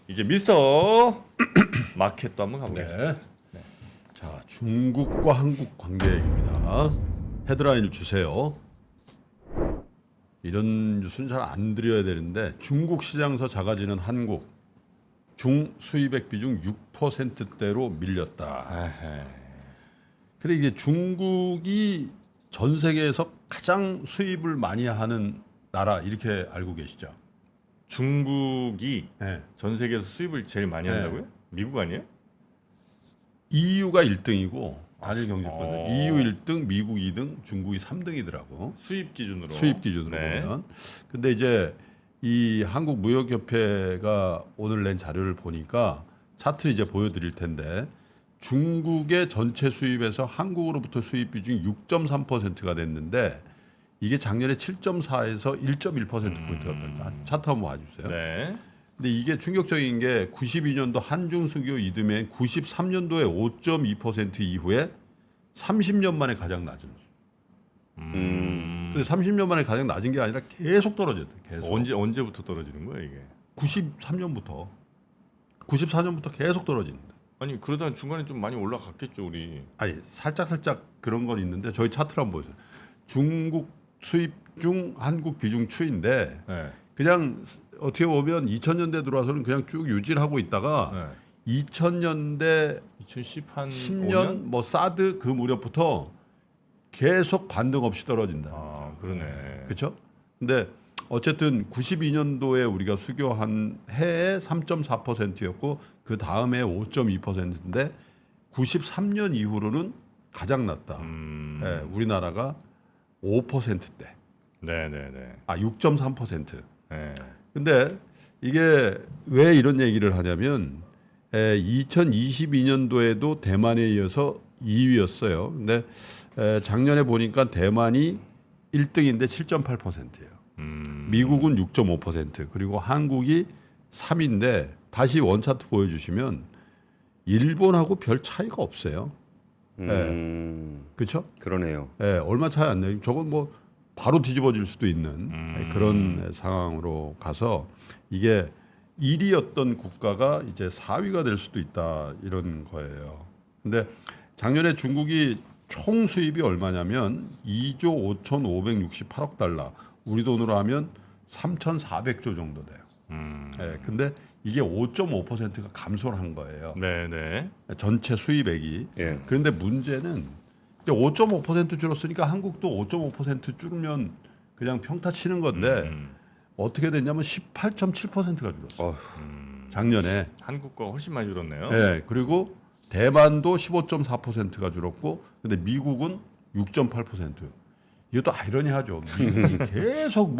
이제 미스터 마켓도 한번 가보겠습니다. 네. 자, 중국과 한국 관계 얘기입니다. 헤드라인을 주세요. 이런 뉴스는 잘 안 드려야 되는데 중국 시장에서 작아지는 한국 중 수입액 비중 6%대로 밀렸다. 근데 이게 중국이 전 세계에서 가장 수입을 많이 하는 나라 이렇게 알고 계시죠? 중국이 네. 전 세계에서 수입을 제일 많이 네. 한다고요? 미국 아니에요? EU가 1등이고 단일 경제권 어. EU 1등, 미국 2등, 중국이 3등이더라고. 수입 기준으로. 수입 기준으로 네. 보면. 근데 이제 이 한국무역협회가 오늘 낸 자료를 보니까 차트를 이제 보여드릴 텐데 중국의 전체 수입에서 한국으로부터 수입 비중이 6.3%가 됐는데 이게 작년에 7.4에서 1.1%포인트가 변다. 차트 한번 봐주세요. 네. 근데 이게 충격적인 게 92년도 한중수교 이듬해 93년도에 5.2% 이후에 30년 만에 가장 낮은. 근데 30년 만에 가장 낮은 게 아니라 계속 떨어졌대. 계속. 언제부터 떨어지는 거야 이게? 93년부터 94년부터 계속 떨어진다. 아니 그러다 중간에 좀 많이 올라갔겠죠 우리. 아니 살짝 그런 건 있는데 저희 차트를 한번 보세요. 중국 수입 중 한국 비중 추인데 네. 그냥 어떻게 보면 2000년대 들어와서는 그냥 쭉 유지를 하고 있다가 네. 2000년대 2010한 10년 뭐 사드 그 무렵부터 계속 반등 없이 떨어진다. 아 그러네. 그렇죠? 근데 어쨌든 92년도에 우리가 수교한 해에 3.4%였고 그 다음에 5.2%인데 93년 이후로는 가장 낮다. 예, 우리나라가 5%대. 네네네. 아 6.3%. 네. 근데 이게 왜 이런 얘기를 하냐면 2022년도에도 대만에 이어서 2위였어요. 근데 작년에 보니까 대만이 1등인데 7.8%예요. 미국은 6.5% 그리고 한국이 3위인데 다시 원차트 보여주시면 일본하고 별 차이가 없어요. 그렇죠? 그러네요. 얼마 차이 안 나요. 저건 뭐 바로 뒤집어질 수도 있는 그런 상황으로 가서 이게 1위였던 국가가 이제 4위가 될 수도 있다 이런 거예요. 근데 작년에 중국이 총 수입이 얼마냐면 2조 5,568억 달러. 우리 돈으로 하면 3,400조 정도 돼요. 근데 이게 5.5%가 감소를 한 거예요. 네네. 전체 수입액이. 예. 그런데 문제는 5.5% 줄었으니까 한국도 5.5% 줄으면 그냥 평타 치는 건데 어떻게 됐냐면 18.7%가 줄었어요. 작년에. 한국과 훨씬 많이 줄었네요. 네, 그리고 대만도 15.4%가 줄었고 근데 미국은 6.8%. 이것도 아이러니하죠. 미국이 계속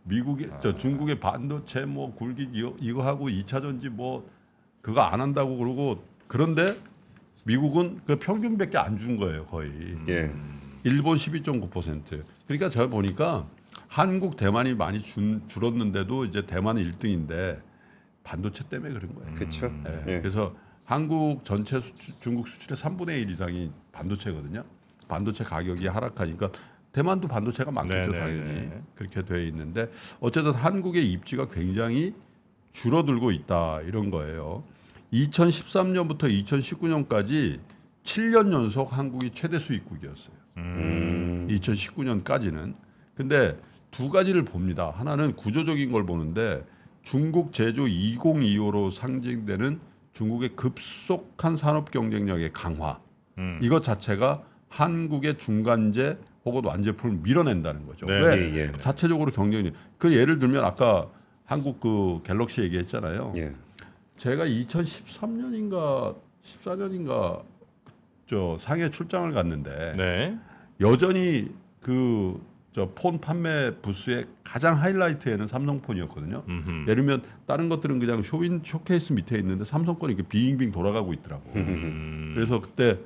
미국이 중국의 반도체 뭐 굴기 이거 하고 2차 전지 뭐 그거 안 한다고 그러고 그런데 미국은 그 평균밖에 안 준 거예요, 거의. 예. 일본 12.9%. 그러니까 제가 보니까 한국, 대만이 많이 줄었는데도 이제 대만은 1등인데 반도체 때문에 그런 거예요. 그렇죠. 예. 그래서 한국 전체 중국 수출의 3분의 1 이상이 반도체거든요. 반도체 가격이 하락하니까 대만도 반도체가 많겠죠, 네네네. 당연히. 그렇게 되어 있는데 어쨌든 한국의 입지가 굉장히 줄어들고 있다 이런 거예요. 2013년부터 2019년까지 7년 연속 한국이 최대 수입국이었어요. 2019년까지는. 근데 두 가지를 봅니다. 하나는 구조적인 걸 보는데 중국 제조 2025로 상징되는 중국의 급속한 산업 경쟁력의 강화. 이것 자체가 한국의 중간재 혹은 완제품을 밀어낸다는 거죠. 네, 왜? 예. 자체적으로 경쟁력. 그 예를 들면 아까 한국 그 갤럭시 얘기했잖아요. 예. 제가 2013년인가 14년인가 저 상해 출장을 갔는데 네. 여전히 그 저 폰 판매 부스의 가장 하이라이트에는 삼성폰이었거든요. 예를 들면 다른 것들은 그냥 쇼케이스 밑에 있는데 삼성권이 이렇게 빙빙 돌아가고 있더라고. 그래서 그때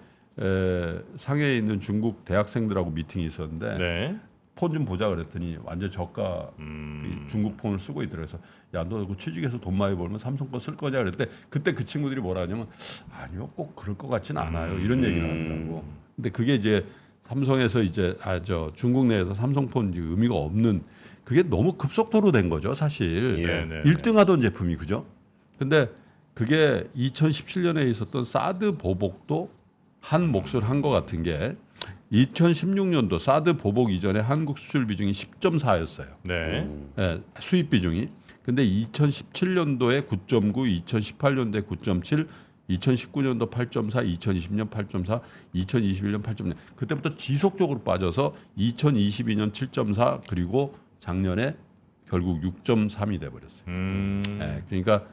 상해에 있는 중국 대학생들하고 미팅이 있었는데 네. 폰 좀 보자 그랬더니 완전 저가 이 중국 폰을 쓰고 있더라고요. 그래서 야, 너 그 취직해서 돈 많이 벌면 삼성 거 쓸 거냐 그랬대. 그때 그 친구들이 뭐라 하냐면 아니요, 꼭 그럴 것 같지는 않아요. 이런 얘기를 하더라고. 근데 그게 이제 삼성에서 이제 중국 내에서 삼성폰 의미가 없는 그게 너무 급속도로 된 거죠, 사실. 예. 네. 1등 하던 제품이 그죠? 근데 그게 2017년에 있었던 사드 보복도 한 몫을 한 것 같은 게 2016년도 사드 보복 이전에 한국 수출 비중이 10.4였어요. 네. 예, 수입 비중이. 근데 2017년도에 9.9, 2018년도에 9.7, 2019년도 8.4, 2020년 8.4, 2021년 8.0. 그때부터 지속적으로 빠져서 2022년 7.4 그리고 작년에 결국 6.3이 돼 버렸어요. 예, 그러니까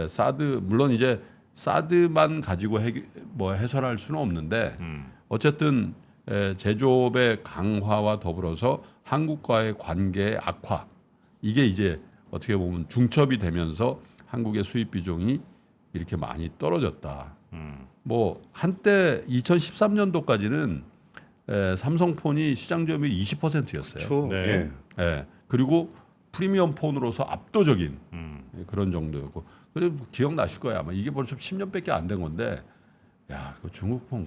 사드 물론 이제 사드만 가지고 뭐 해설할 수는 없는데 어쨌든 제조업의 강화와 더불어서 한국과의 관계의 악화 이게 이제 어떻게 보면 중첩이 되면서 한국의 수입 비중이 이렇게 많이 떨어졌다. 뭐 한때 2013년도까지는 삼성폰이 시장 점유율이 20%였어요. 그렇죠. 네. 예. 예. 그리고 프리미엄 폰으로서 압도적인 그런 정도였고. 그리고 기억나실 거야 아마 이게 벌써 10년밖에 안 된 건데, 야, 그 중국 폰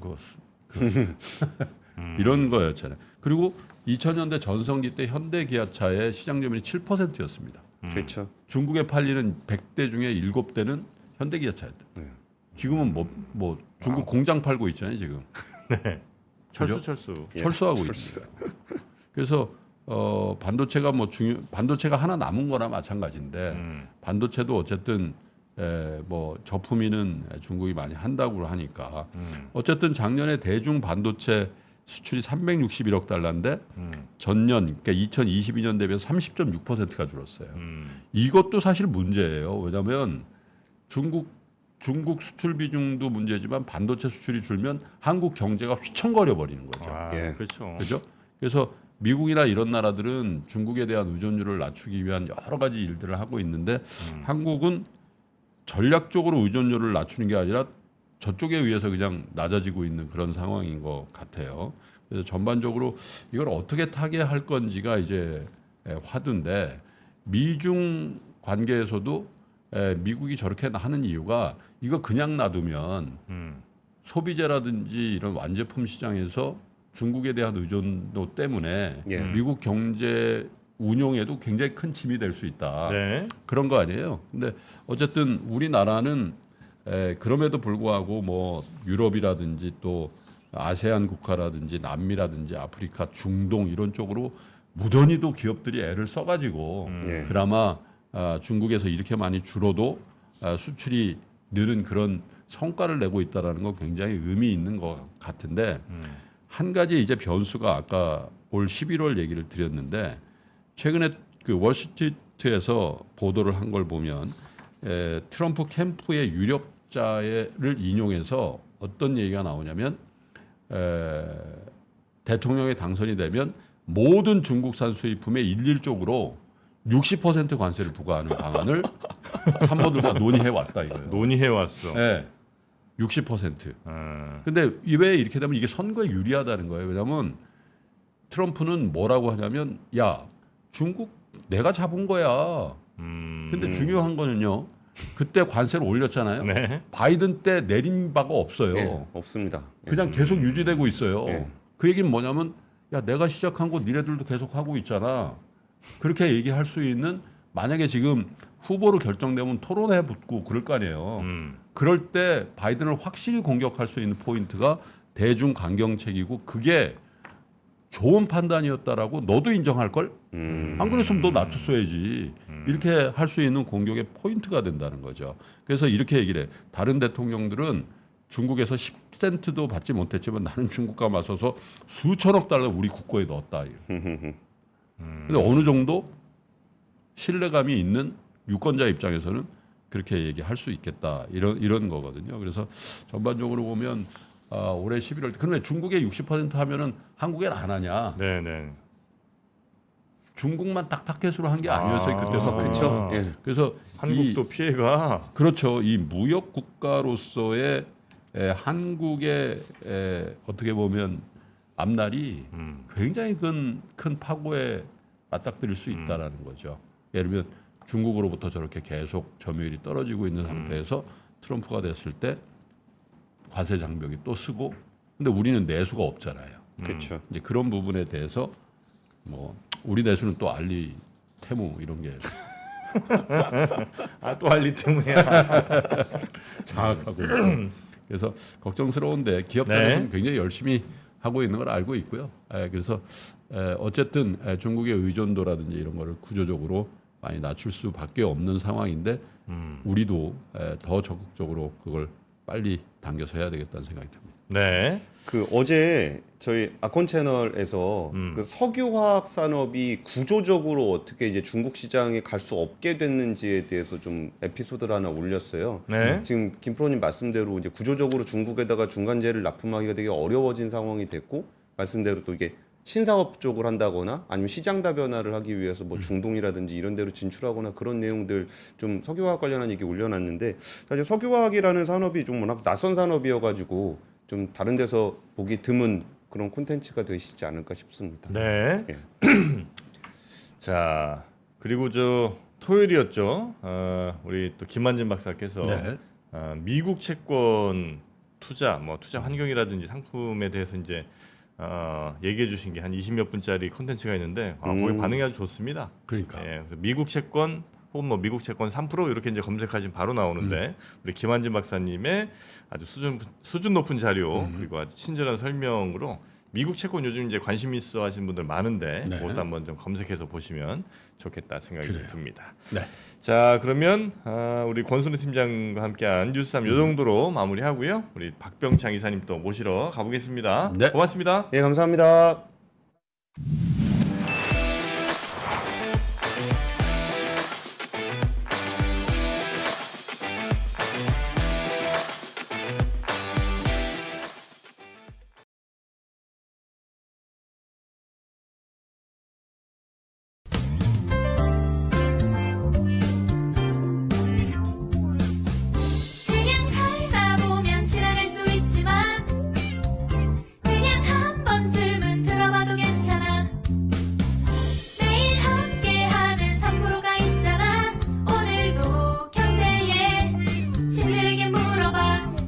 이런 거였잖아요. 그리고 2000년대 전성기 때 현대 기아차의 시장 점유율이 7%였습니다. 그렇죠. 중국에 팔리는 100대 중에 7대는 현대 기아차였다. 네. 지금은 뭐 중국 공장 팔고 있잖아요 지금. 철수. 예, 철수하고 철수. 있어요. 그래서 반도체가 반도체가 하나 남은 거나 마찬가지인데 반도체도 어쨌든 뭐 저품위는 중국이 많이 한다고 하니까 어쨌든 작년에 대중 반도체 수출이 361억 달러인데 전년 그러니까 2022년 대비해서 30.6%가 줄었어요. 이것도 사실 문제예요. 왜냐하면 중국 수출 비중도 문제지만 반도체 수출이 줄면 한국 경제가 휘청거려 버리는 거죠. 아, 예. 그렇죠. 그렇죠? 그래서 미국이나 이런 나라들은 중국에 대한 의존율을 낮추기 위한 여러 가지 일들을 하고 있는데 한국은 전략적으로 의존율을 낮추는 게 아니라 저쪽에 의해서 그냥 낮아지고 있는 그런 상황인 것 같아요. 그래서 전반적으로 이걸 어떻게 타개할 건지가 이제 화두인데 미중 관계에서도 미국이 저렇게 하는 이유가 이거 그냥 놔두면 소비재라든지 이런 완제품 시장에서 중국에 대한 의존도 때문에 예. 미국 경제 운용에도 굉장히 큰 짐이 될 수 있다. 네. 그런 거 아니에요. 근데 어쨌든 우리나라는 그럼에도 불구하고 뭐 유럽이라든지 또 아세안 국가라든지 남미라든지 아프리카, 중동 이런 쪽으로 무던히도 기업들이 애를 써가지고 예. 그나마 중국에서 이렇게 많이 줄어도 수출이 느는 그런 성과를 내고 있다라는 건 굉장히 의미 있는 것 같은데 한 가지 이제 변수가 아까 올 11월 얘기를 드렸는데 최근에 그 월스트리트에서 보도를 한 걸 보면 트럼프 캠프의 유력자를 인용해서 어떤 얘기가 나오냐면 대통령이 당선이 되면 모든 중국산 수입품에 일률적으로 60% 관세를 부과하는 방안을 참모들과 논의해 왔다 이거예요. 논의해 왔어. 네, 60%. 근데 왜 이렇게 되면 이게 선거에 유리하다는 거예요. 왜냐하면 트럼프는 뭐라고 하냐면 야 중국 내가 잡은 거야. 근데 중요한 거는요. 그때 관세를 올렸잖아요. 네. 바이든 때 내린 바가 없어요. 예. 없습니다. 예. 그냥 계속 유지되고 있어요. 예. 그 얘기는 뭐냐면 야 내가 시작한 거 니네들도 계속 하고 있잖아. 그렇게 얘기할 수 있는 만약에 지금 후보로 결정되면 토론회 붙고 그럴 거 아니에요. 그럴 때 바이든을 확실히 공격할 수 있는 포인트가 대중 강경책이고 그게 좋은 판단이었다라고 너도 인정할 걸? 안 그랬으면 너 낮췄어야지. 이렇게 할 수 있는 공격의 포인트가 된다는 거죠. 그래서 이렇게 얘기를 해. 다른 대통령들은 중국에서 10센트도 받지 못했지만 나는 중국과 맞서서 수천억 달러 우리 국고에 넣었다. 근데 어느 정도 신뢰감이 있는 유권자 입장에서는 그렇게 얘기할 수 있겠다. 이런 거거든요. 그래서 전반적으로 보면 올해 11월 그런데 중국에 60% 하면은 한국엔 안 하냐? 네, 네. 중국만 딱 타켓으로 한 게 아니었어요 그때도. 그렇죠. 예. 그래서 한국도 피해가 그렇죠. 이 무역 국가로서의 한국의 어떻게 보면 앞날이 굉장히 큰 파고에 맞닥뜨릴 수 있다라는 거죠. 예를 들면 중국으로부터 저렇게 계속 점유율이 떨어지고 있는 상태에서 트럼프가 됐을 때 관세 장벽이 또 쓰고 근데 우리는 내수가 없잖아요. 그렇죠. 이제 그런 부분에 대해서 뭐 우리 내수는 또 알리, 테무 이런 게 또 할 일 때문이야. 장악하고 있고. 그래서 걱정스러운데 기업들은 네. 굉장히 열심히 하고 있는 걸 알고 있고요. 그래서 어쨌든 중국의 의존도라든지 이런 거를 구조적으로 많이 낮출 수밖에 없는 상황인데 우리도 더 적극적으로 그걸 빨리 당겨서 해야 되겠다는 생각이 듭니다. 네. 그 어제 저희 아콘 채널에서 그 석유화학 산업이 구조적으로 어떻게 이제 중국 시장에 갈 수 없게 됐는지에 대해서 좀 에피소드를 하나 올렸어요. 네. 지금 김프로님 말씀대로 이제 구조적으로 중국에다가 중간재를 납품하기가 되게 어려워진 상황이 됐고 말씀대로 또 이게 신사업 쪽을 한다거나 아니면 시장 다변화를 하기 위해서 뭐 중동이라든지 이런 데로 진출하거나 그런 내용들 좀 석유화학 관련한 얘기 올려놨는데 사실 석유화학이라는 산업이 좀 워낙 낯선 산업이어가지고 좀 다른 데서 보기 드문 그런 콘텐츠가 되시지 않을까 싶습니다. 네. 예. 자, 그리고 저 토요일이었죠. 우리 또 김만진 박사께서 네. 미국 채권 투자, 뭐 투자 환경이라든지 상품에 대해서 이제 얘기해 주신 게 한 20몇 분짜리 콘텐츠가 있는데 거기 반응이 아주 좋습니다. 그러니까. 예, 그래서 미국 채권 혹은 뭐 미국 채권 3% 이렇게 이제 검색하시면 바로 나오는데 우리 김한진 박사님의 아주 수준 높은 자료 그리고 아주 친절한 설명으로 미국 채권 요즘 이제 관심 있어 하시는 분들 많은데 네. 그것도 한번 좀 검색해서 보시면 좋겠다 생각이 그래요. 듭니다. 네. 자, 그러면 우리 권순우 팀장과 함께한 뉴스삼 요 정도로 마무리하고요. 우리 박병창 이사님 또 모시러 가보겠습니다. 네. 고맙습니다. 예, 감사합니다.